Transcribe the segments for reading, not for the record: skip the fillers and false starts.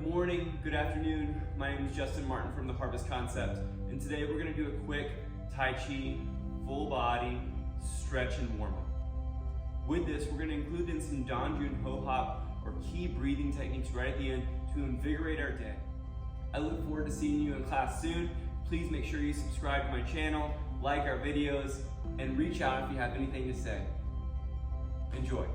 Good morning, good afternoon. My name is Justin Martin from The Harvest Concept, and today we're going to do a quick Tai Chi, full body, stretch and warm up. With this, we're going to include in some Dan Jun Ho Hop or key breathing techniques right at the end to invigorate our day. I look forward to seeing you in class soon. Please make sure you subscribe to my channel, like our videos, and reach out if you have anything to say. Enjoy.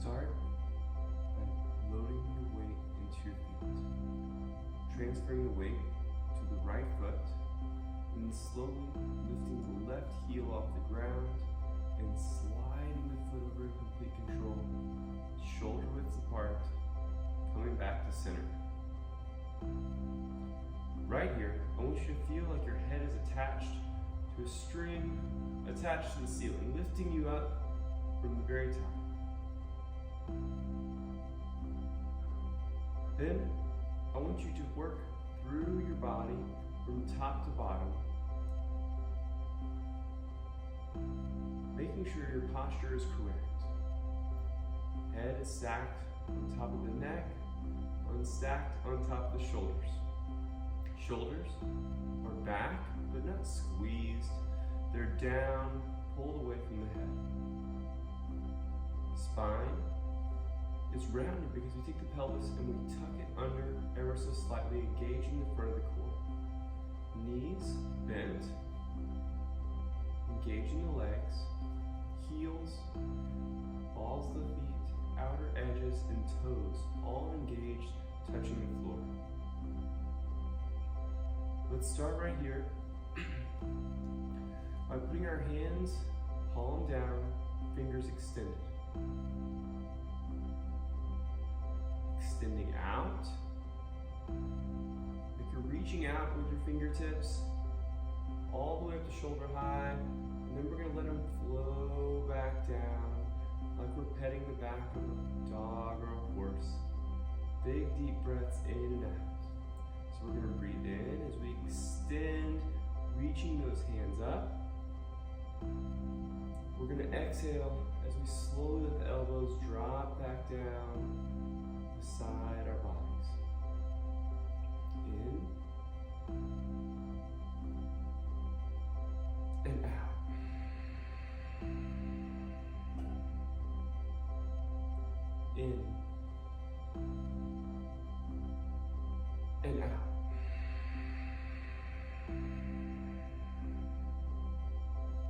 Start by loading your weight into your feet, transferring the weight to the right foot, and then slowly lifting the left heel off the ground and sliding the foot over in complete control, shoulder widths apart, coming back to center. Right here, I want you to feel like your head is attached to a string attached to the ceiling, lifting you up from the very top. Then, I want you to work through your body from top to bottom, making sure your posture is correct. Head is stacked on top of the neck, unstacked on top of the shoulders. Shoulders are back, but not squeezed. They're down, pulled away from the head. Spine is rounded because we take the pelvis and we tuck it under ever so slightly, engaging the front of the core. Knees bent, engaging the legs, heels, balls of the feet, outer edges, and toes, all engaged, touching the floor. Let's start right here by putting our hands palm down, fingers extended. Extending out, like you're reaching out with your fingertips all the way up to shoulder high, and then we're going to let them flow back down like we're petting the back of a dog or a horse. Big deep breaths in and out. So we're going to breathe in as we extend, reaching those hands up. We're going to exhale as we slowly let the elbows drop back down beside our bodies. In and out. In and out.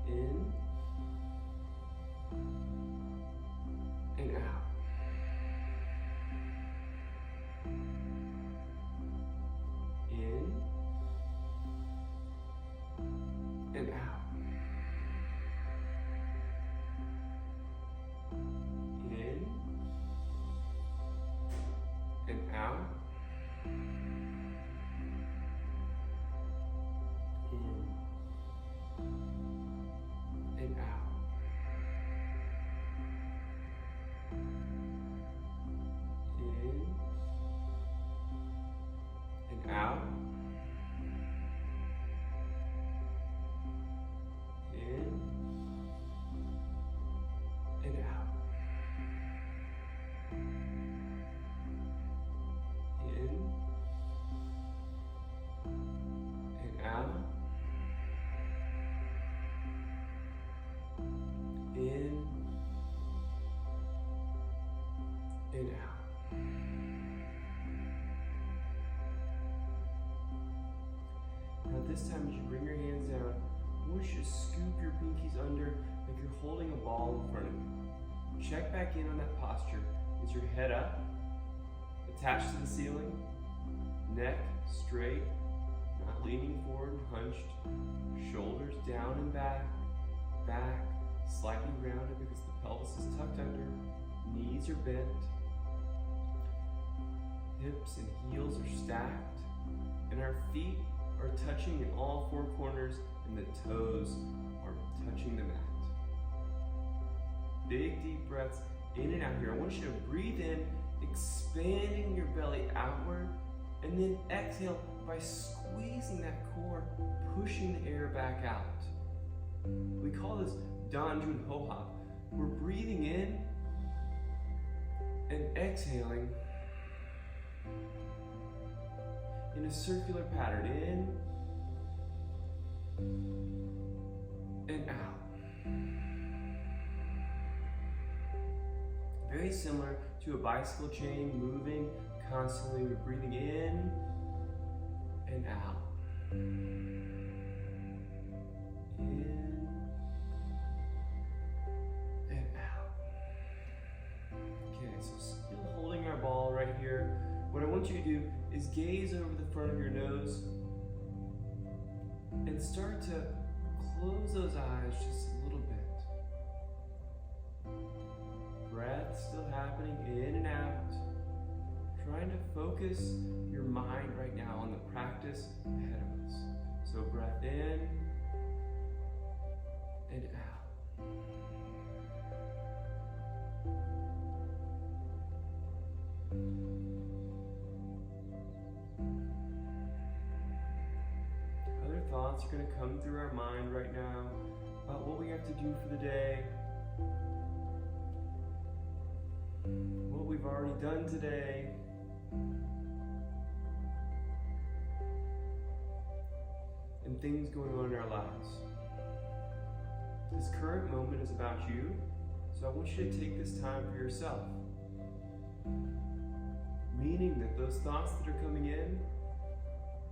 In and out. In and out. In and out. In and out. In and out. In and out. In and out. In and out. Now this time as you bring your hands down, I want you to scoop your pinkies under like you're holding a ball in front of you. Check back in on that posture. Is your head up, attached to the ceiling, neck straight, not leaning forward, hunched, shoulders down and back, back, slightly rounded because the pelvis is tucked under, knees are bent, hips and heels are stacked, and our feet are touching in all four corners and the toes are touching the mat. Big deep breaths in and out here. I want you to breathe in, expanding your belly outward, and then exhale by squeezing that core, pushing the air back out. We call this Danjun Ho Hop. We're breathing in and exhaling in a circular pattern, in and out. Very similar to a bicycle chain, moving constantly. We're breathing in and out. In and out. Okay, so still holding our ball right here. What I want you to do is gaze over the front of your nose and start to close those eyes just a little bit. Breath still happening in and out. Trying to focus your mind right now on the practice ahead of us. So breath in and out. Other thoughts are going to come through our mind right now about what we have to do for the day, what we've already done today, and things going on in our lives. This current moment is about you, so I want you to take this time for yourself. Meaning that those thoughts that are coming in,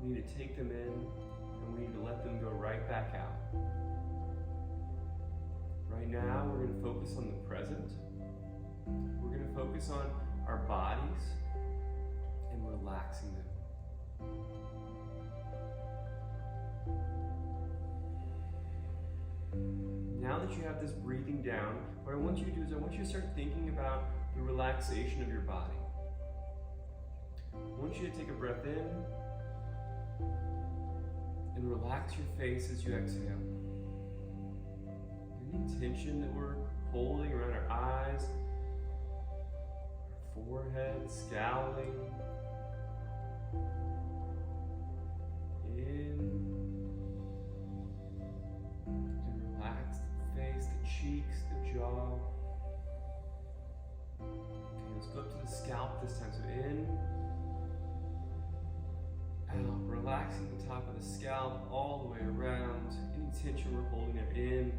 we need to take them in and we need to let them go right back out. Right now, we're going to focus on the present. We're going to focus on our bodies and relaxing them. Now that you have this breathing down, what I want you to do is I want you to start thinking about the relaxation of your body. I want you to take a breath in and relax your face as you exhale. Any tension that we're holding around our eyes, our forehead, scowling, in, and relax the face, the cheeks, the jaw. Okay, let's go up to the scalp this time. So in, out, relaxing the top of the scalp all the way around. Any tension we're holding there, in,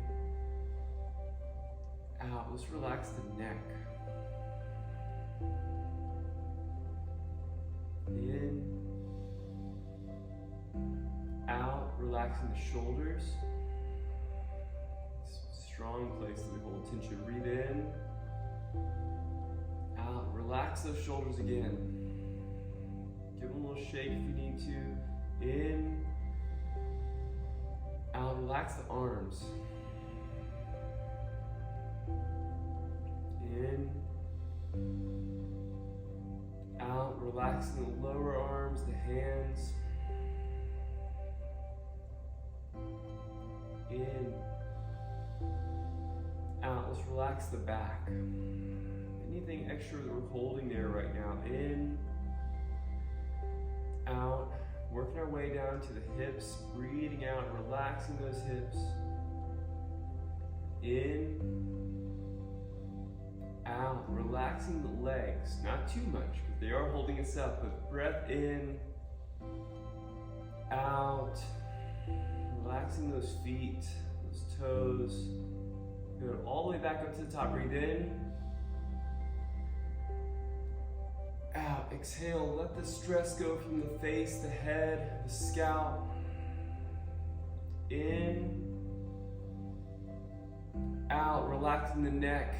out. Let's relax the neck. In, out, relaxing the shoulders. Strong place that we hold tension. Breathe in, out, relax those shoulders again. Give them a little shake if you need to. In, out, relax the arms. In, out, relaxing the lower arms, the hands. In, out, let's relax the back. Anything extra that we're holding there right now. In, out, working our way down to the hips, breathing out, relaxing those hips. In, out, relaxing the legs, not too much because they are holding us up, but breath in, out, relaxing those feet, those toes. Go all the way back up to the top. Breathe in, out, exhale, let the stress go from the face, the head, the scalp. In, out, relaxing the neck.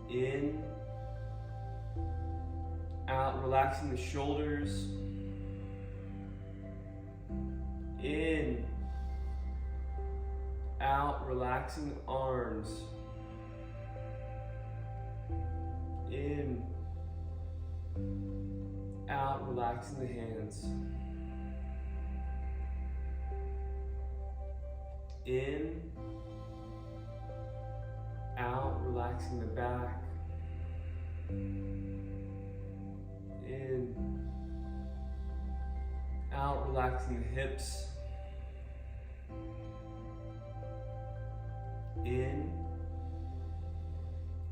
In, out, relaxing the shoulders. In, out, relaxing the arms. In, out, relaxing the hands. In, out, relaxing the back. In, out, relaxing the hips. In,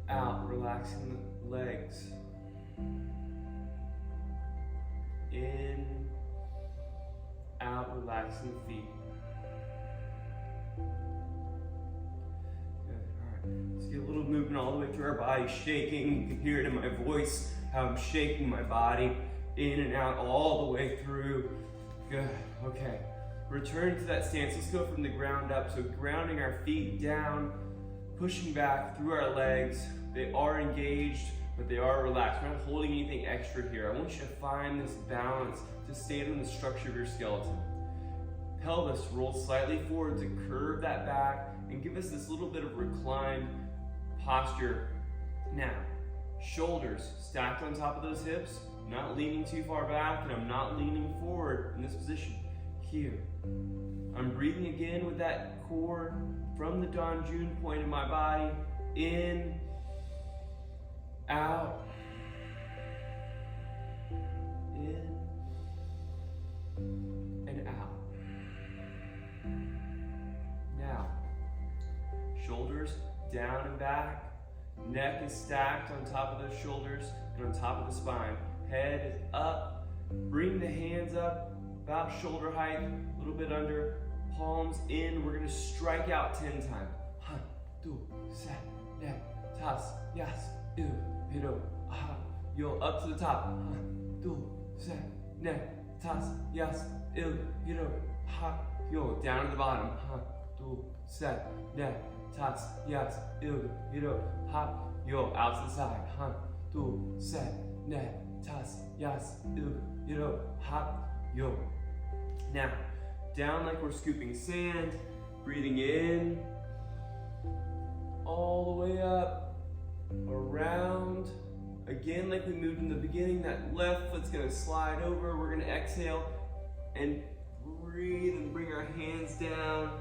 out, relaxing the legs. In, out, relaxing the feet. Good. All right. Let's get a little movement all the way through our body, shaking. You can hear it in my voice, how I'm shaking my body in and out all the way through. Good. Okay. Return to that stance. Let's go from the ground up. So grounding our feet down, pushing back through our legs. They are engaged, but they are relaxed. We're not holding anything extra here. I want you to find this balance to stay in the structure of your skeleton. Pelvis rolls slightly forward to curve that back and give us this little bit of reclined posture. Now, shoulders stacked on top of those hips, not leaning too far back, and I'm not leaning forward in this position. Here. I'm breathing again with that core from the Danjun point in my body. In, out, in, and out. Now, shoulders down and back. Neck is stacked on top of those shoulders and on top of the spine. Head is up. Bring the hands up about shoulder height, a little bit under. Palms in. We're going to strike out 10 times. Han, tu, sa, ne, tas, yas, il, hiro, aha, yo. Up to the top. Han, tu, sa, ne, tas, yas, il, hiro, ha, yo. Down to the bottom. Han, tu, sa, ne, tas, yas, il, hiro, ha, yo. Out to the side. Han, tu, sa, ne, tas, yas, il, hiro, ha, yo. Now, down like we're scooping sand, breathing in, all the way up, around. Again, like we moved in the beginning, that left foot's gonna slide over. We're gonna exhale and breathe and bring our hands down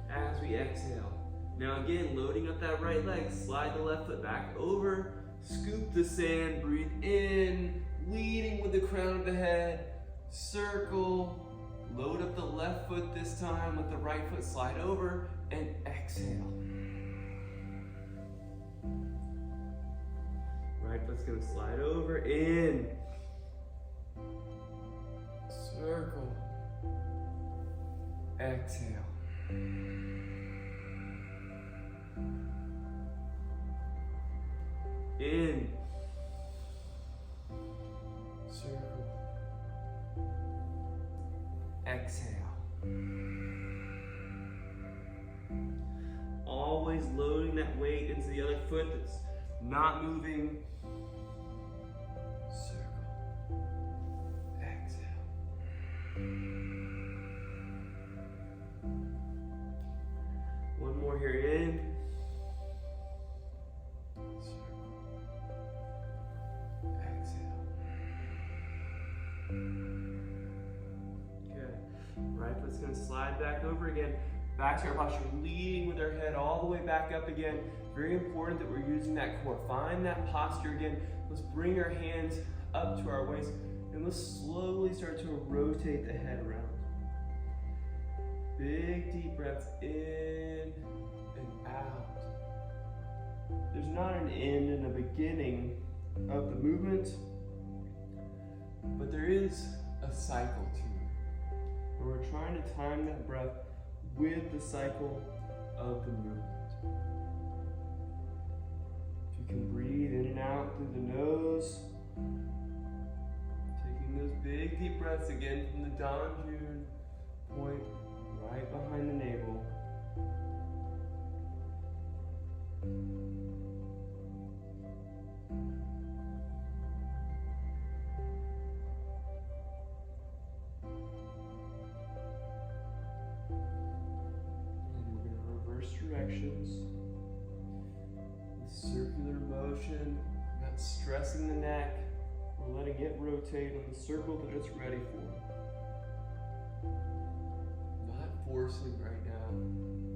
as we exhale. Now again, loading up that right leg, slide the left foot back over, scoop the sand, breathe in, leading with the crown of the head, circle, load up the left foot this time, let the right foot slide over, and exhale. Right foot's gonna slide over, in, circle, exhale. In, circle, exhale. Always loading that weight into the other foot that's not moving. Circle, exhale. One more here, in. It's going to slide back over again, back to our posture, leading with our head all the way back up again. Very important that we're using that core. Find that posture again. Let's bring our hands up to our waist, and let's slowly start to rotate the head around. Big deep breaths in and out. There's not an end and a beginning of the movement, but there is a cycle to it. Where we're trying to time that breath with the cycle of the movement. If you can breathe in and out through the nose, taking those big deep breaths again from the Danjun point right behind the navel. Directions, circular motion, not stressing the neck, we're letting it rotate on the circle that it's ready for. Not forcing right now.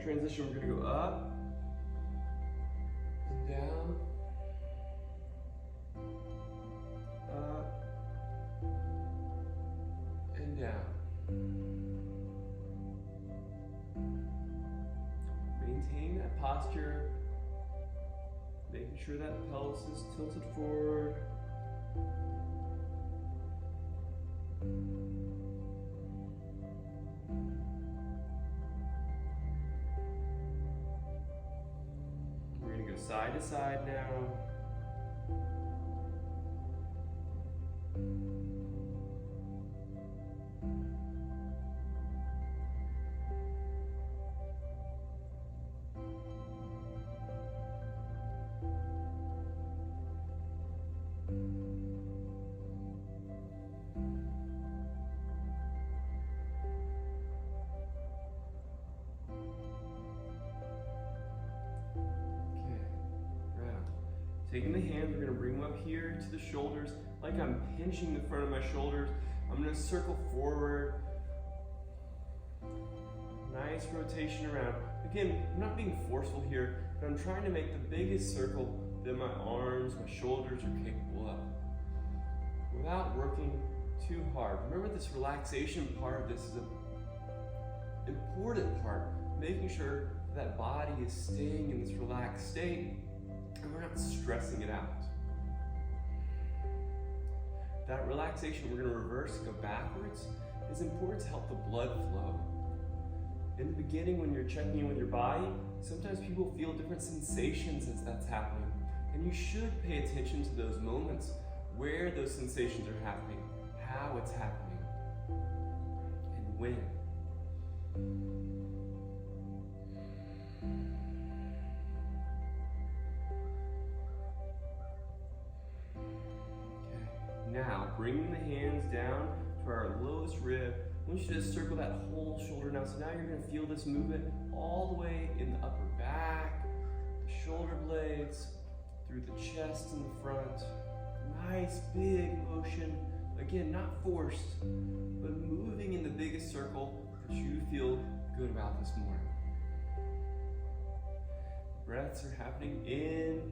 transition, we're gonna go up and down, up and down. Maintain that posture, making sure that pelvis is tilted forward. We're going to go side to side now. Taking the hands, we're going to bring them up here to the shoulders, like I'm pinching the front of my shoulders. I'm going to circle forward. Nice rotation around. Again, I'm not being forceful here, but I'm trying to make the biggest circle that my arms, my shoulders are capable of, without working too hard. Remember, this relaxation part of this is an important part, making sure that body is staying in this relaxed state and we're not stressing it out. That relaxation, we're going to reverse, go backwards, is important to help the blood flow. In the beginning, when you're checking in with your body, sometimes people feel different sensations as that's happening. And you should pay attention to those moments where those sensations are happening, how it's happening, and when. Now, bringing the hands down to our lowest rib, I want you to circle that whole shoulder now. So now you're going to feel this movement all the way in the upper back, the shoulder blades, through the chest and the front. Nice big motion. Again, not forced, but moving in the biggest circle that you feel good about this morning. Breaths are happening in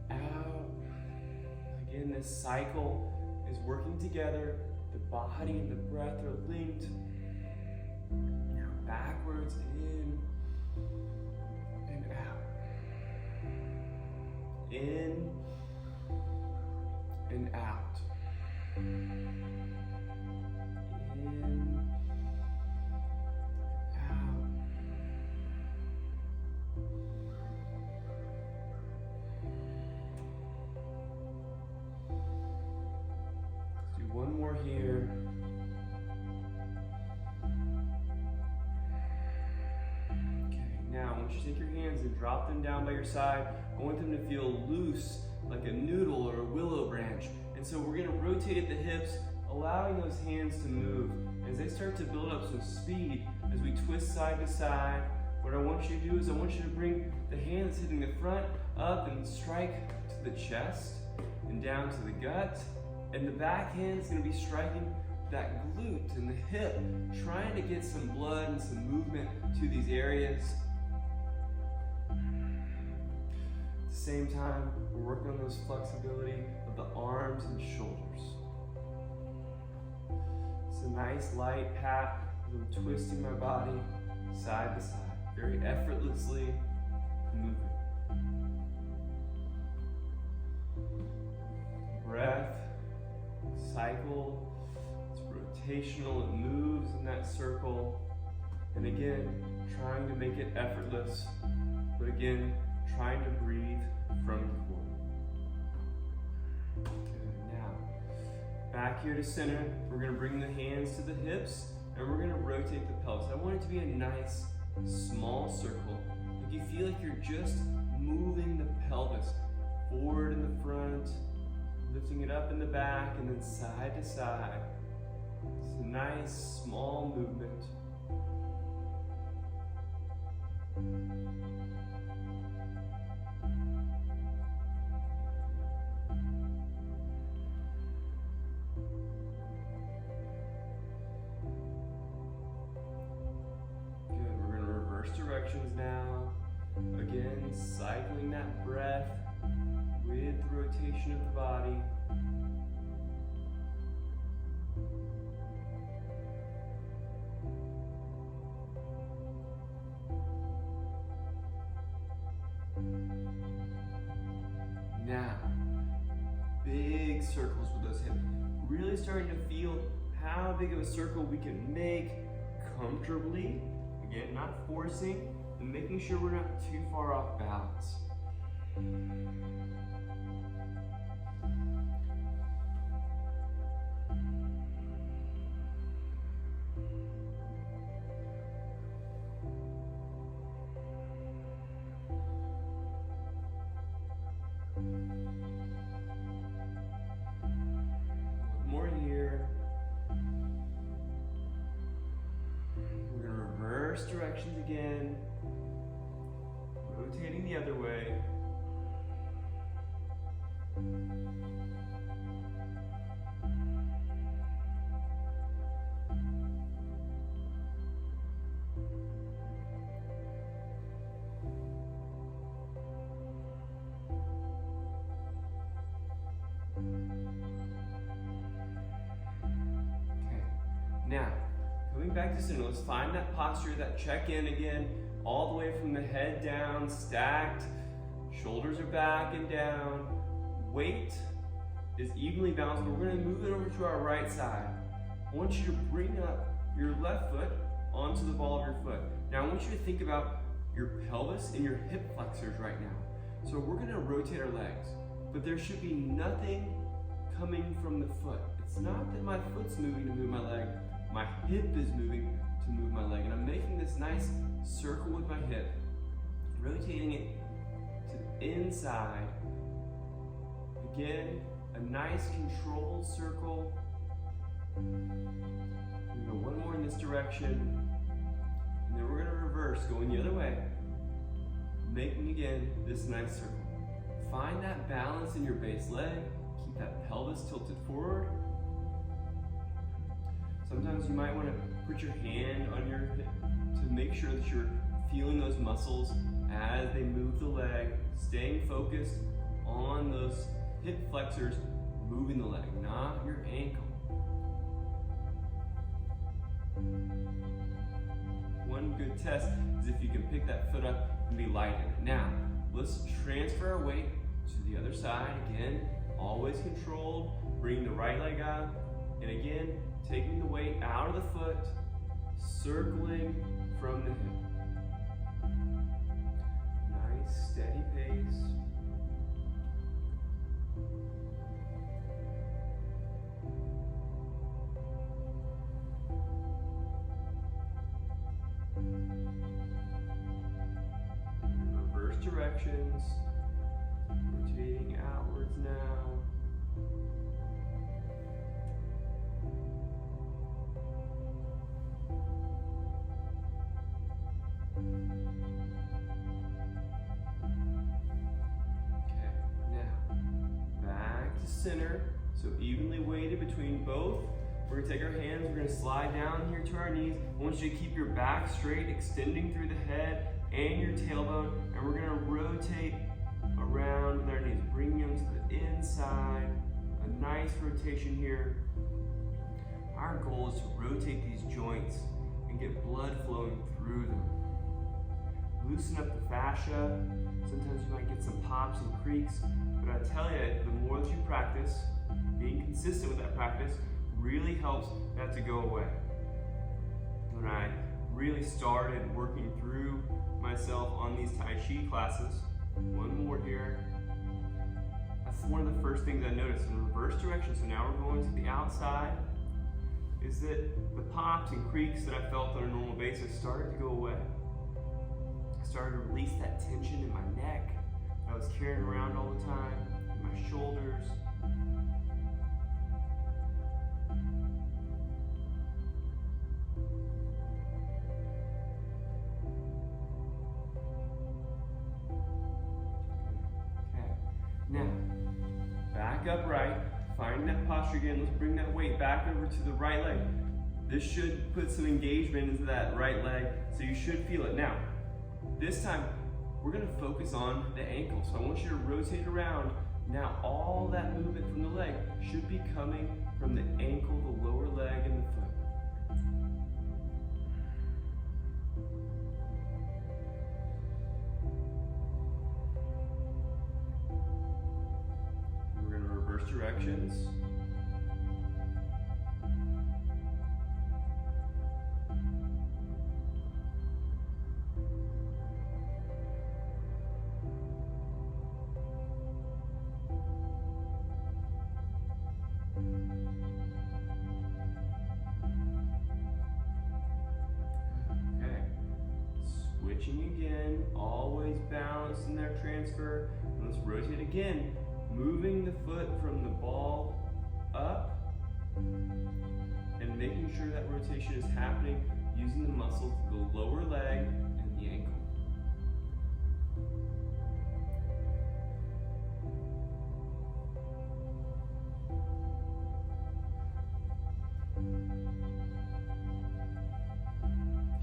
and out. Again, this cycle is working together. The body and the breath are linked. Now backwards, in and out. In and out. In, out. One more here. Okay, now I want you to take your hands and drop them down by your side. I want them to feel loose, like a noodle or a willow branch. And so we're going to rotate the hips, allowing those hands to move. As they start to build up some speed, as we twist side to side, what I want you to do is I want you to bring the hands hitting the front up and strike to the chest and down to the gut. And the back hand is going to be striking that glute and the hip, trying to get some blood and some movement to these areas. At the same time, we're working on those flexibility of the arms and shoulders. It's a nice light pat as I'm twisting my body side to side, very effortlessly moving. Breath. Cycle, it's rotational, it moves in that circle. And again, trying to make it effortless, but again, trying to breathe from the core. Okay, now, back here to center, we're going to bring the hands to the hips, and we're going to rotate the pelvis. I want it to be a nice, small circle. Like you feel like you're just moving the pelvis forward in the front, lifting it up in the back, and then side to side. It's a nice, small movement. Good, we're going to directions now. Again, cycling that breath with the rotation of the body. Now, big circles with those hips. Really starting to feel how big of a circle we can make comfortably. Again, not forcing, and making sure we're not too far off balance. More here. We're going to reverse directions again. Rotating the other way. Now, coming back to center, let's find that posture, that check-in again, all the way from the head down, stacked, shoulders are back and down, weight is evenly balanced, but we're gonna move it over to our right side. I want you to bring up your left foot onto the ball of your foot. Now I want you to think about your pelvis and your hip flexors right now. So we're gonna rotate our legs, but there should be nothing coming from the foot. It's not that my foot's moving to move my leg, my hip is moving to move my leg, and I'm making this nice circle with my hip, rotating it to the inside. Again, a nice controlled circle. We go one more in this direction, and then we're going to reverse, going the other way, making again this nice circle. Find that balance in your base leg. Keep that pelvis tilted forward. Sometimes you might want to put your hand on your hip to make sure that you're feeling those muscles as they move the leg, staying focused on those hip flexors, moving the leg, not your ankle. One good test is if you can pick that foot up and be light in it. Now, let's transfer our weight to the other side. Again, always controlled. Bring the right leg up, and again, taking the weight out of the foot, circling from the hip. Nice, steady pace. Reverse directions, rotating outwards now. Center, so evenly weighted between both. We're gonna take our hands, we're gonna slide down here to our knees. I want you to keep your back straight, extending through the head and your tailbone, and we're gonna rotate around with our knees, bring them to the inside. A nice rotation here. Our goal is to rotate these joints and get blood flowing through them. Loosen up the fascia. Sometimes you might get some pops and creaks, but I tell you, the more that you practice, being consistent with that practice really helps that to go away. When I really started working through myself on these Tai Chi classes, one more here, that's one of the first things I noticed in reverse direction. So now we're going to the outside, is that the pops and creaks that I felt on a normal basis started to go away. I started to release that tension in my neck that I was carrying around all the time, in my shoulders. Okay, now, back upright, find that posture again. Let's bring that weight back over to the right leg. This should put some engagement into that right leg, so you should feel it. Now, This time, we're gonna focus on the ankle. So I want you to rotate around. Now all that movement from the leg should be coming from the ankle, the lower leg, and the foot. We're gonna reverse directions. Switching again, always balanced in their transfer. And let's rotate again, moving the foot from the ball up and making sure that rotation is happening using the muscles of the lower leg and the ankle.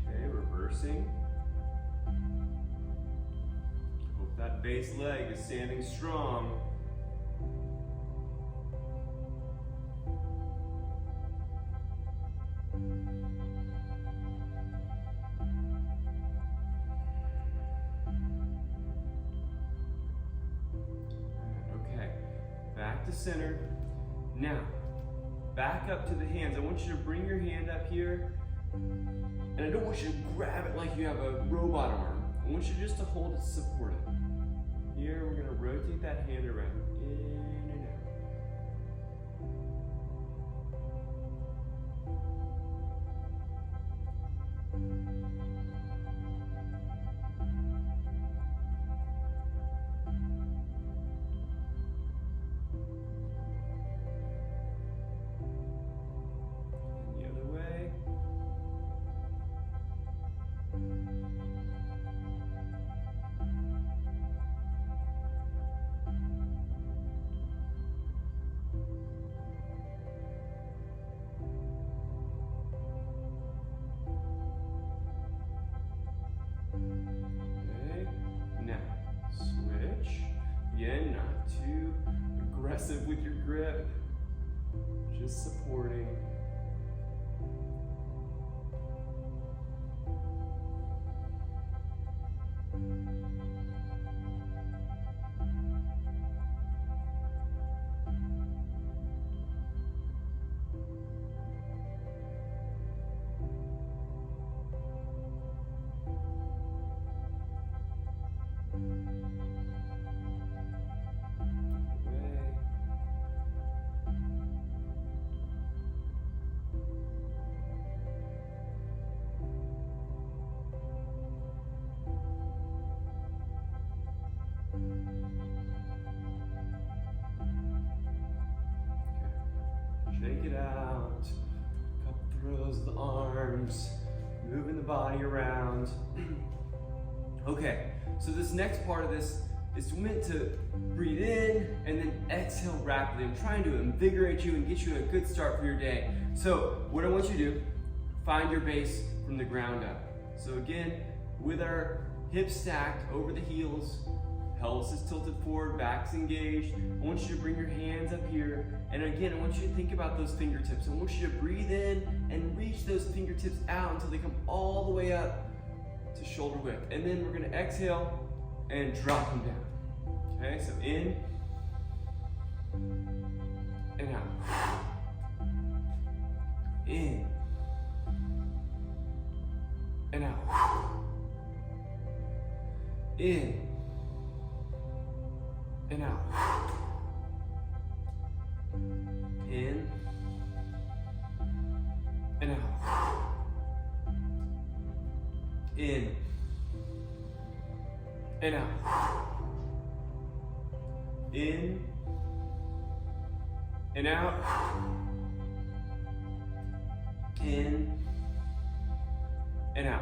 Okay, reversing. That base leg is standing strong. Okay, back to center. Now, back up to the hands. I want you to bring your hand up here, and I don't want you to grab it like you have a robot arm. I want you just to hold it, support it. Here, we're gonna rotate that hand around, in and out. And the other way. Again, not too aggressive with your grip, just supporting. Shake it out, couple throws of the arms, moving the body around. Okay, so this next part of this is meant to breathe in and then exhale rapidly. I'm trying to invigorate you and get you a good start for your day. So what I want you to do, find your base from the ground up. So again, with our hips stacked over the heels, pelvis is tilted forward, back's engaged. I want you to bring your hands up here. And again, I want you to think about those fingertips. I want you to breathe in and reach those fingertips out until they come all the way up to shoulder width. And then we're gonna exhale and drop them down. Okay, so in and out. In and out. In and out. In and out. In and out. In and out. In and out.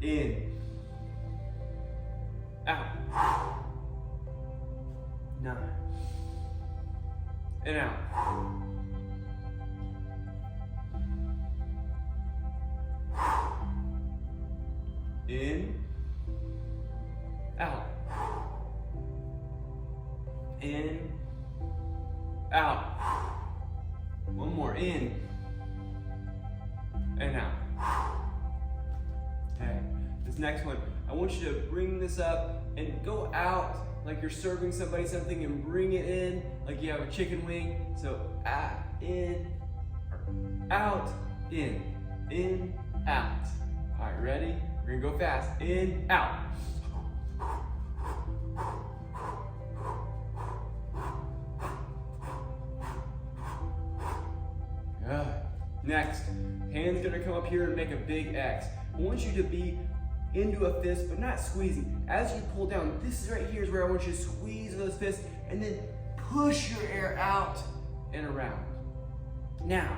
In, out. 9 and out. 8 In, out. One more, in, and out. Okay, this next one, I want you to bring this up and go out like you're serving somebody something and bring it in like you have a chicken wing. So in, out, in, out. All right, ready? We're gonna go fast. In, out. Good. Next, hands gonna come up here and make a big X. I want you to be into a fist, but not squeezing. As you pull down, this is right here is where I want you to squeeze those fists and then push your air out and around. Now,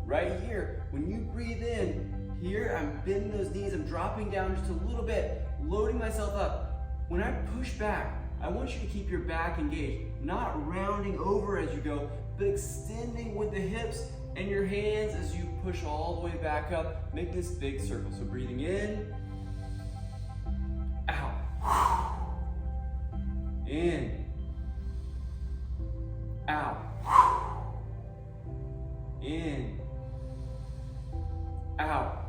right here, when you breathe in, here I'm bending those knees, I'm dropping down just a little bit, loading myself up. When I push back, I want you to keep your back engaged, not rounding over as you go, but extending with the hips and your hands as you push all the way back up, make this big circle. So breathing in, out, in, out, in, out,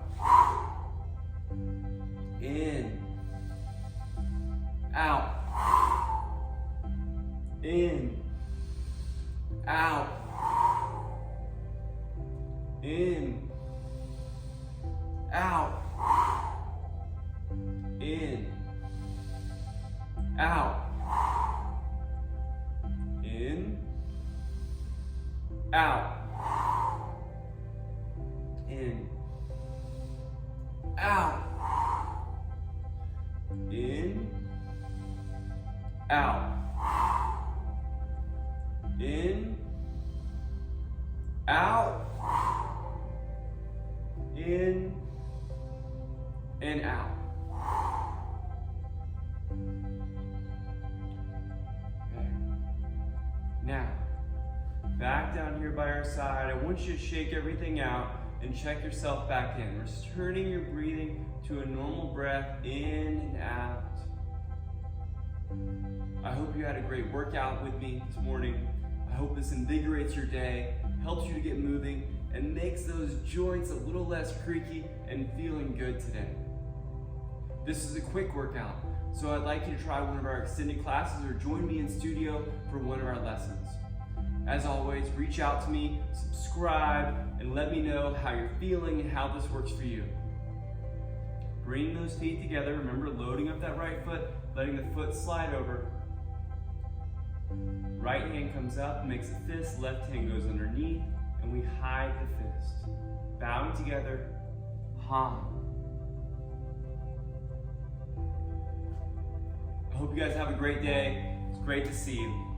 in, out, in, out, in, out, in, out, in, out, in, out, in, out, in, out, in, and out. Okay. Now, back down here by our side, I want you to shake everything out and check yourself back in. Returning your breathing to a normal breath in and out. I hope you had a great workout with me this morning. I hope this invigorates your day, helps you to get moving, and makes those joints a little less creaky and feeling good today. This is a quick workout, so I'd like you to try one of our extended classes or join me in studio for one of our lessons. As always, reach out to me, subscribe, and let me know how you're feeling and how this works for you. Bring those feet together. Remember, loading up that right foot, letting the foot slide over. Right hand comes up, makes a fist, left hand goes underneath, and we hide the fist. Bowing together, Han. I hope you guys have a great day. It's great to see you.